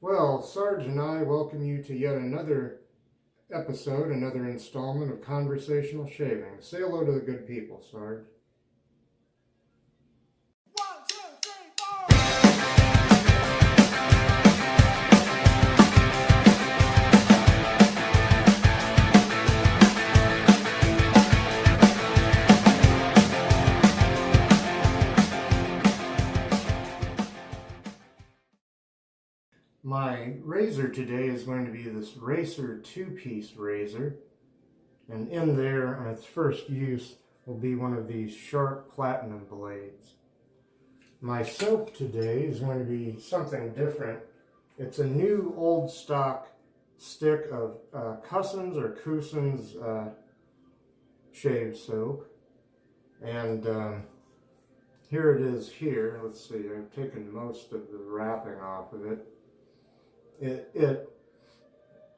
Well, Sarge and I welcome you to yet another episode, another installment of Conversational Shaving. Say hello to the good people, Sarge. My razor today is going to be this Racer two-piece razor, and in there on its first use will be one of these sharp platinum blades. My soap today is going to be something different. It's a new old stock stick of Cussons or Cussons shave soap, and here it is here. Let's see, I've taken most of the wrapping off of it. It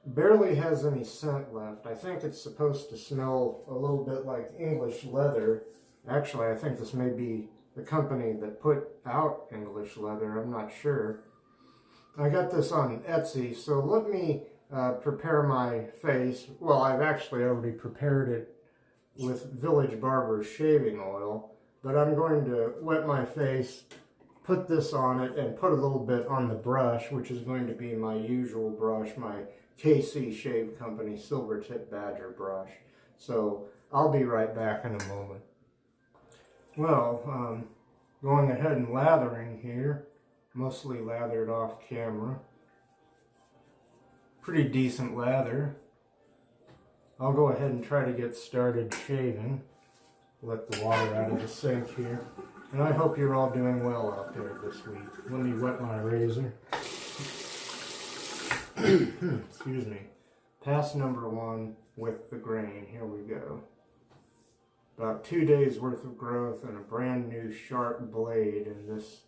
barely has any scent left. I think it's supposed to smell a little bit like English leather. Actually, I think this may be the company that put out English leather. I'm not sure. I got this on Etsy, so let me prepare my face. Well, I've actually already prepared it with Village Barber shaving oil, but I'm going to wet my face, put this on it, and put a little bit on the brush, which is going to be my usual brush, my KC Shave Company Silvertip Badger brush. So I'll be right back in a moment. Well, going ahead and lathering here, mostly lathered off camera. Pretty decent lather. I'll go ahead and try to get started shaving. Let the water out of the sink here. And I hope you're all doing well out there this week. Let me wet my razor. Excuse me. Pass number 1 with the grain. Here we go. About 2 days worth of growth and a brand new sharp blade in this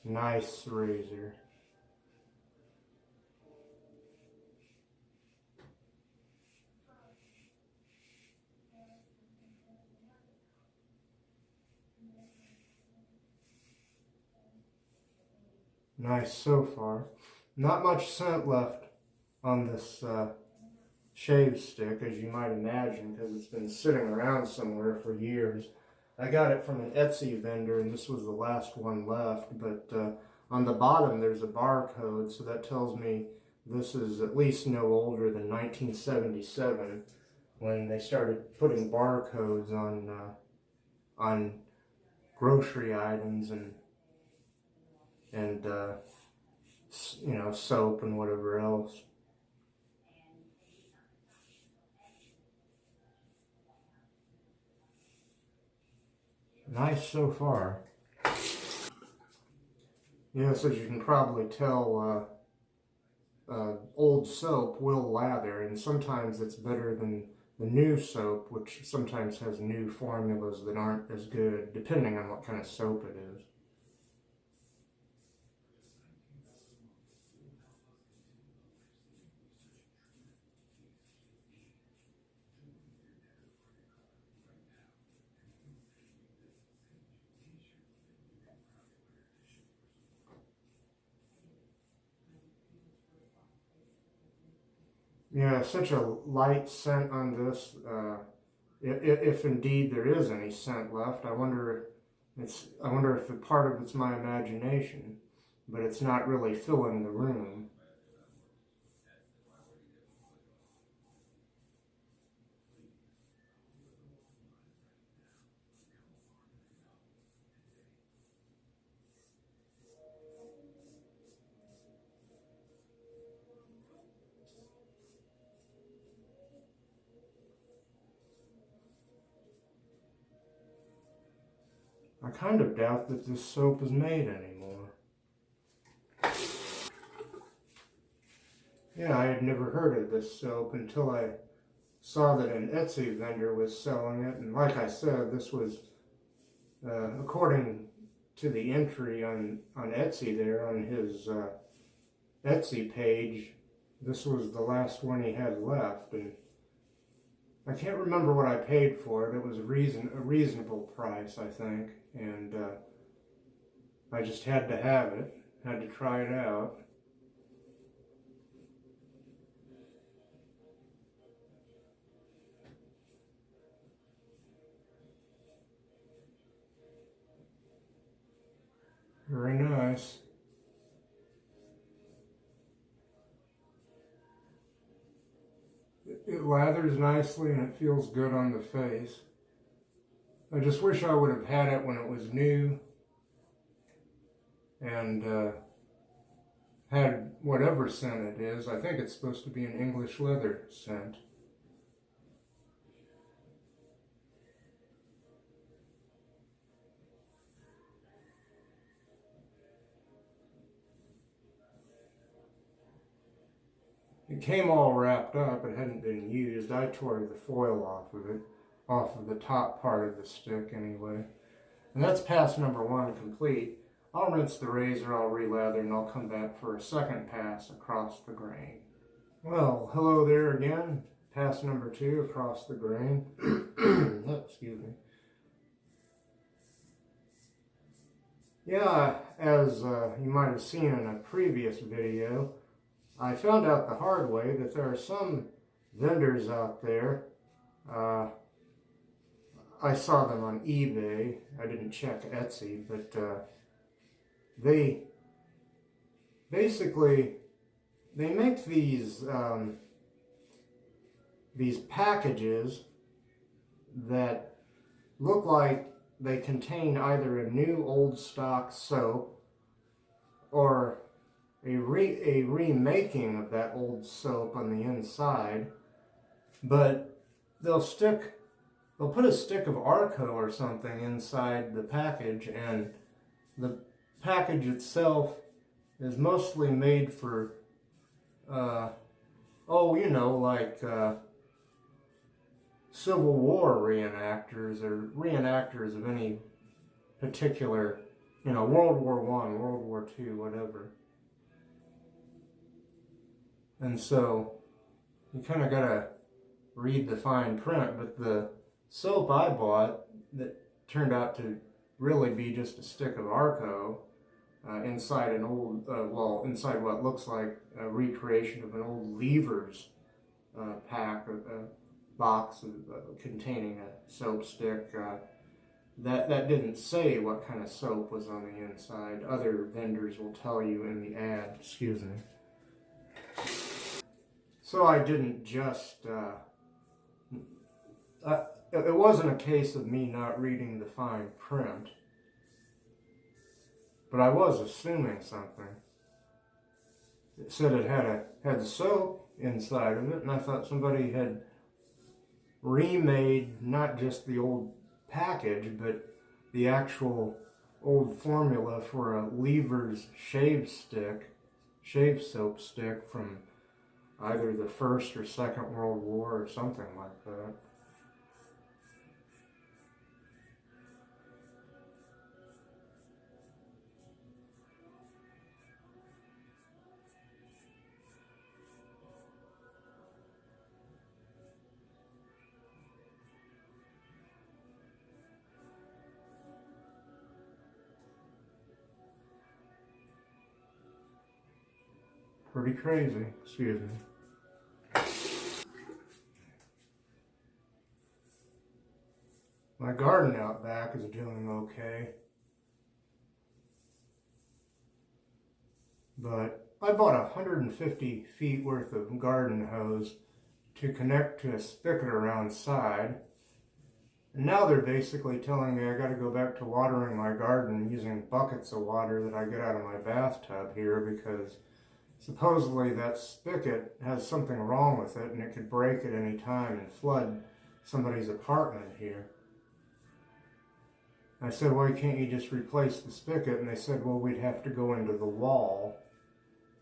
nice razor. Nice so far. Not much scent left on this shave stick, as you might imagine, because it's been sitting around somewhere for years. I got it from an Etsy vendor, and this was the last one left, but on the bottom there's a barcode, so that tells me this is at least no older than 1977, when they started putting barcodes on grocery items and you know, soap and whatever else. Nice so far. Yes, as you can probably tell, old soap will lather, and sometimes it's better than the new soap, which sometimes has new formulas that aren't as good, depending on what kind of soap it is. Yeah, such a light scent on this. If indeed there is any scent left, I wonder if a part of it's my imagination, but it's not really filling the room. I kind of doubt that this soap is made anymore. Yeah, I had never heard of this soap until I saw that an Etsy vendor was selling it, and like I said, this was, according to the entry on Etsy there, on his Etsy page, this was the last one he had left, and I can't remember what I paid for it. It was a reasonable price, I think, and I just had to have it, had to try it out. Very nice. It lathers nicely and it feels good on the face. I just wish I would have had it when it was new and had whatever scent it is. I think it's supposed to be an English leather scent. It came all wrapped up. It hadn't been used. I tore the foil off of it, off of the top part of the stick anyway. And that's pass number 1 complete. I'll rinse the razor, I'll relather, and I'll come back for a second pass across the grain. Well, hello there again. Pass number 2 across the grain. Oh, excuse me. Yeah, as you might have seen in a previous video, I found out the hard way that there are some vendors out there. I saw them on eBay. I didn't check Etsy, but they basically make these packages that look like they contain either a new old stock soap or a remaking of that old soap on the inside, but they'll put a stick of Arco or something inside the package, and the package itself is mostly made for like Civil War reenactors or reenactors of any particular, World War I, World War II, whatever. And so you kind of got to read the fine print, but the soap I bought that turned out to really be just a stick of Arco inside an old, inside what looks like a recreation of an old Lever's pack, a box containing a soap stick. That didn't say what kind of soap was on the inside. Other vendors will tell you in the ad. Excuse me. So I didn't just, it wasn't a case of me not reading the fine print, but I was assuming something. It said it had soap inside of it, and I thought somebody had remade not just the old package, but the actual old formula for a Lever's shave soap stick from either the First or Second World War or something like that. Pretty crazy, excuse me. My garden out back is doing okay. But I bought 150 feet worth of garden hose to connect to a spigot around side. And now they're basically telling me I gotta go back to watering my garden using buckets of water that I get out of my bathtub here, because supposedly that spigot has something wrong with it and it could break at any time and flood somebody's apartment here. I said, why can't you just replace the spigot? And they said, well, we'd have to go into the wall.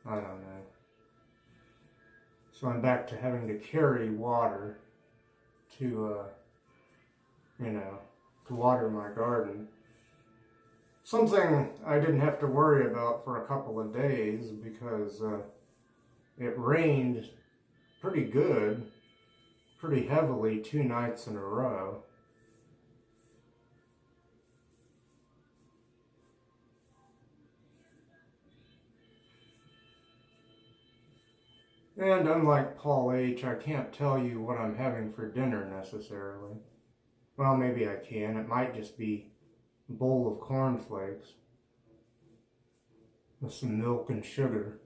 I don't know. So I'm back to having to carry water to, to water my garden. Something I didn't have to worry about for a couple of days because it rained pretty good, pretty heavily 2 nights in a row. And unlike Paul H., I can't tell you what I'm having for dinner necessarily. Well, maybe I can. It might just be a bowl of cornflakes. with some milk and sugar.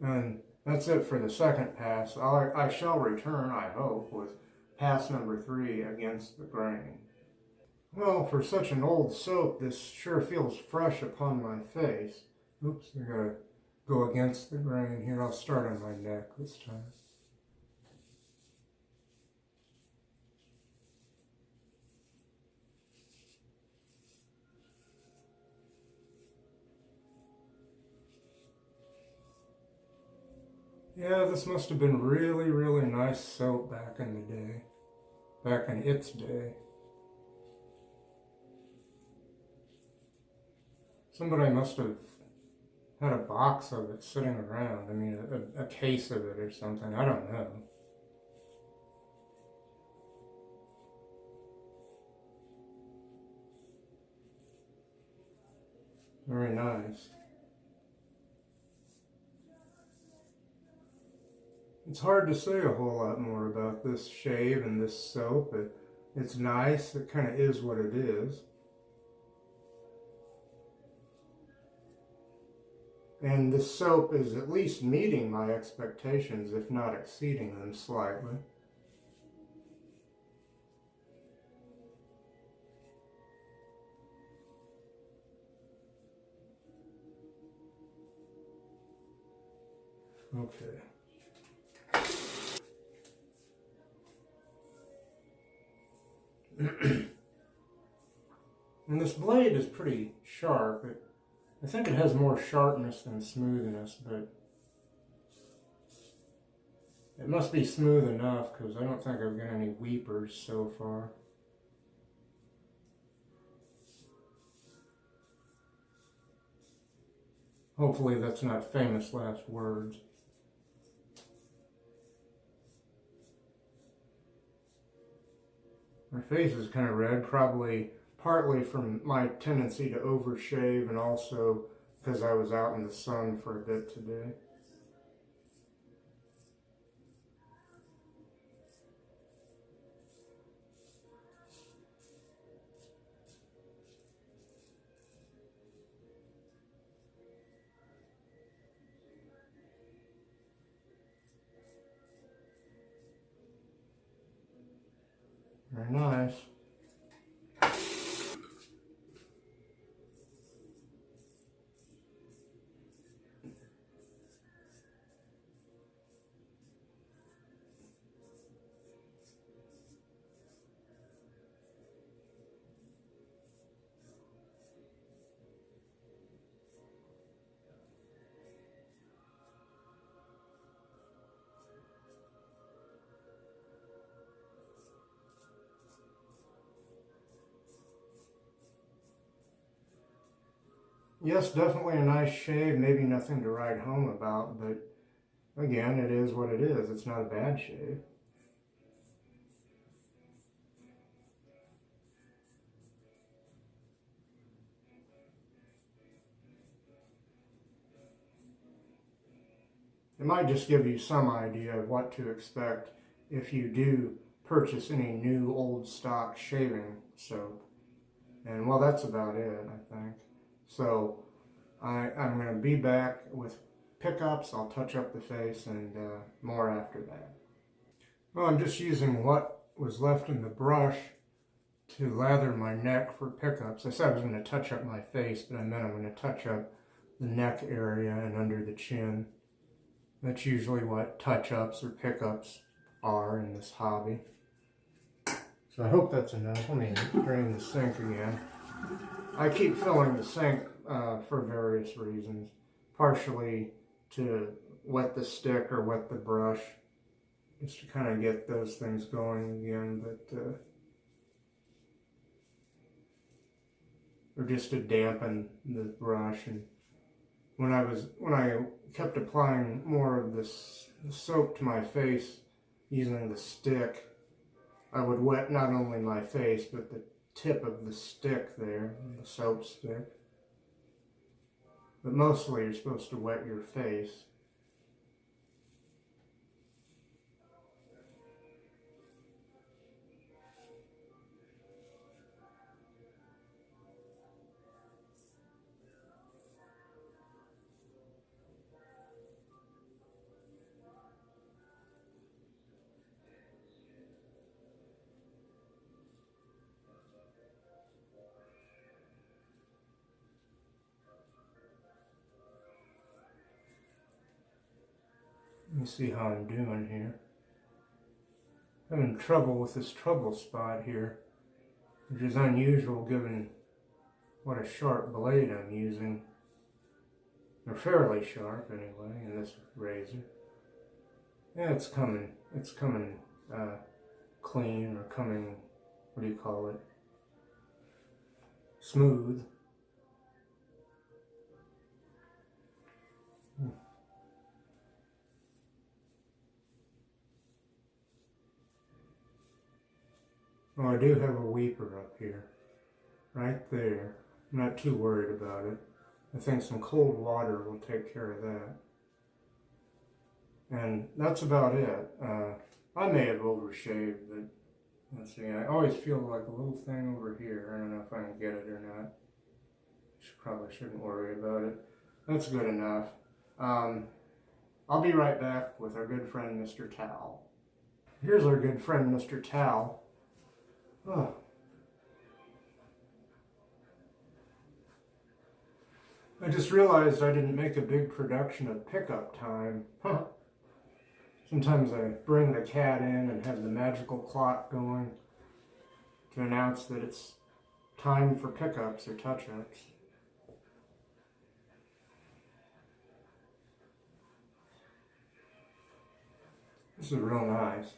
And that's it for the second pass. I shall return, I hope, with pass number 3 against the grain. Well, for such an old soap, this sure feels fresh upon my face. Oops, I gotta go against the grain here. I'll start on my neck this time. Yeah, this must have been really, really nice soap back in the day. Back in its day. Somebody must have had a box of it sitting around. I mean, a case of it or something. I don't know. Very nice. It's hard to say a whole lot more about this shave and this soap. It's nice. It kind of is what it is. And this soap is at least meeting my expectations, if not exceeding them slightly. Okay. And this blade is pretty sharp. I think it has more sharpness than smoothness, but it must be smooth enough because I don't think I've got any weepers so far. Hopefully that's not famous last words. My face is kind of red, probably partly from my tendency to overshave and also because I was out in the sun for a bit today. Very nice. Yes, definitely a nice shave, maybe nothing to write home about, but again, it is what it is. It's not a bad shave. It might just give you some idea of what to expect if you do purchase any new old stock shaving soap. And well, that's about it, I think. So I'm going to be back with pickups. I'll touch up the face and more after that. Well, I'm just using what was left in the brush to lather my neck for pickups. I said I was going to touch up my face, but I meant I'm going to touch up the neck area and under the chin. That's usually what touch-ups or pickups are in this hobby. So I hope that's enough. Let me drain the sink again. I keep filling the sink for various reasons. Partially to wet the stick or wet the brush, just to kind of get those things going again, but or just to dampen the brush. And when I kept applying more of this soap to my face using the stick, I would wet not only my face but the tip of the stick there, the soap stick. But mostly you're supposed to wet your face. me see how I'm doing here. Having trouble with this trouble spot here, which is unusual given what a sharp blade I'm using. They're fairly sharp anyway in this razor. Yeah, it's coming clean, or coming, what do you call it? Smooth. Oh, I do have a weeper up here, right there. I'm not too worried about it. I think some cold water will take care of that. And that's about it. I may have overshaved, but let's see. I always feel like a little thing over here. I don't know if I can get it or not. Probably shouldn't worry about it. That's good enough. I'll be right back with our good friend Mr. Towel. Here's our good friend Mr. Towel. Oh. I just realized I didn't make a big production of pickup time. Huh. Sometimes I bring the cat in and have the magical clock going to announce that it's time for pickups or touch-ups. This is real nice.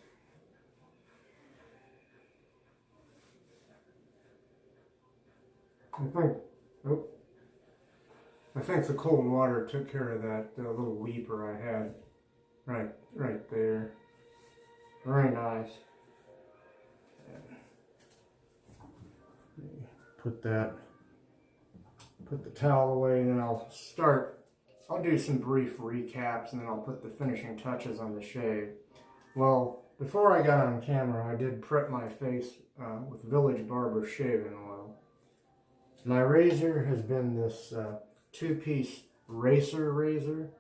I think the cold water took care of that little weeper I had right there. Very nice. Put the towel away, and then I'll do some brief recaps, and then I'll put the finishing touches on the shave. Well, before I got on camera, I did prep my face with Village Barber shaving oil. My razor has been this two-piece racer razor,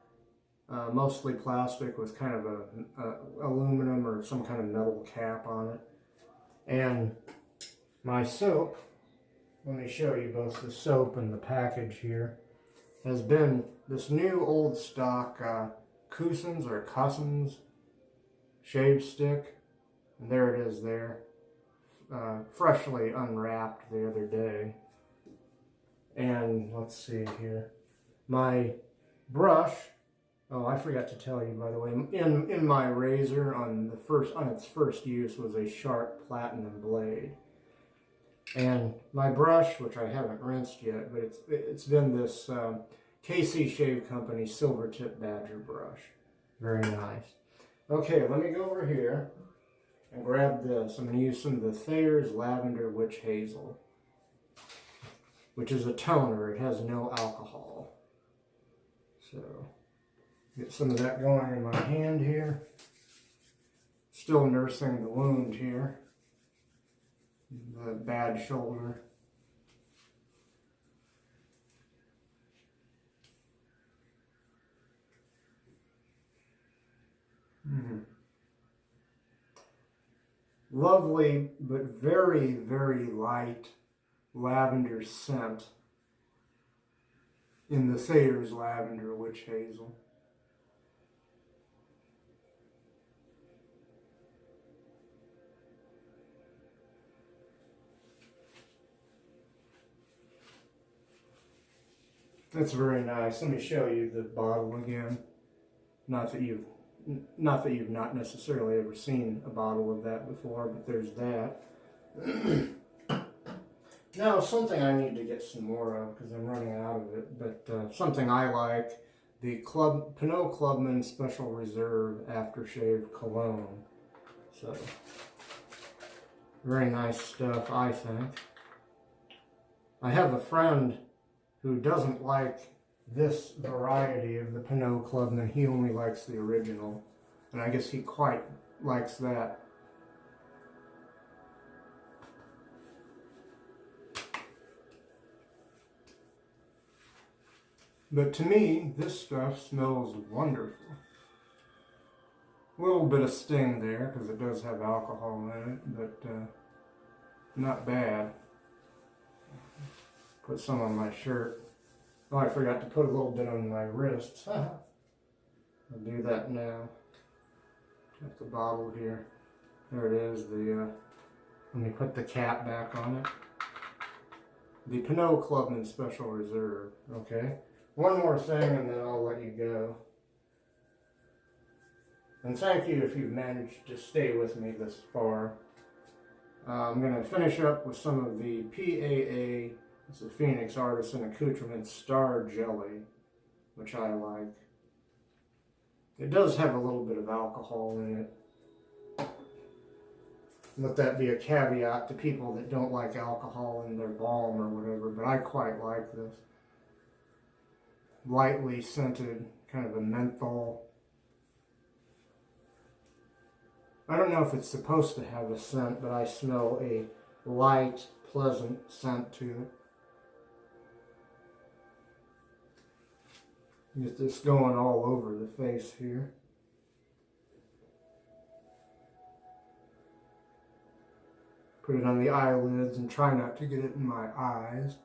mostly plastic with kind of a aluminum or some kind of metal cap on it. And my soap, let me show you both the soap and the package here, has been this new old stock Cussons or Cussons shave stick. And there it is there, freshly unwrapped the other day. And let's see here, my brush, oh, I forgot to tell you, by the way, in my razor on its first use was a sharp platinum blade. And my brush, which I haven't rinsed yet, but it's been this KC Shave Company Silvertip Badger brush. Very nice. Okay, let me go over here and grab this. I'm going to use some of the Thayers Lavender Witch Hazel, which is a toner. It has no alcohol. So, get some of that going in my hand here. Still nursing the wound here. The bad shoulder. Lovely, but very, very light lavender scent in the Thayers Lavender Witch Hazel. That's very nice. Let me show you the bottle again. Not that you've not necessarily ever seen a bottle of that before, but there's that. Now, something I need to get some more of because I'm running out of it, but something I like, the Pinaud Clubman Special Reserve Aftershave Cologne. So, very nice stuff, I think. I have a friend who doesn't like this variety of the Pinaud Clubman. He only likes the original, and I guess he quite likes that. But to me, this stuff smells wonderful. A little bit of sting there because it does have alcohol in it, but not bad. Put some on my shirt. Oh, I forgot to put a little bit on my wrists. I'll do that now. At the bottle here. There it is. Let me put the cap back on it. The Pinaud Clubman Special Reserve. Okay. One more thing and then I'll let you go. And thank you if you've managed to stay with me this far. I'm going to finish up with some of the PAA, it's a Phoenix Artisan Accoutrement Star Jelly, which I like. It does have a little bit of alcohol in it. Let that be a caveat to people that don't like alcohol in their balm or whatever, but I quite like this. Lightly scented, kind of a menthol. I don't know if it's supposed to have a scent, but I smell a light, pleasant scent to it. Get this going all over the face here. Put it on the eyelids and try not to get it in my eyes.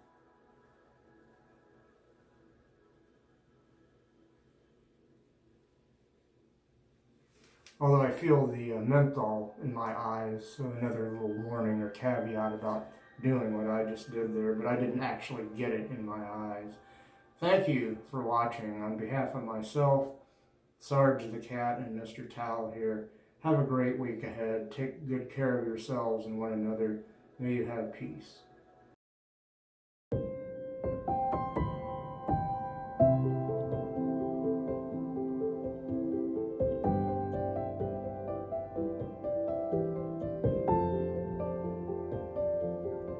Although I feel the menthol in my eyes, so another little warning or caveat about doing what I just did there, but I didn't actually get it in my eyes. Thank you for watching. On behalf of myself, Sarge the Cat, and Mr. Towel here, have a great week ahead. Take good care of yourselves and one another. May you have peace.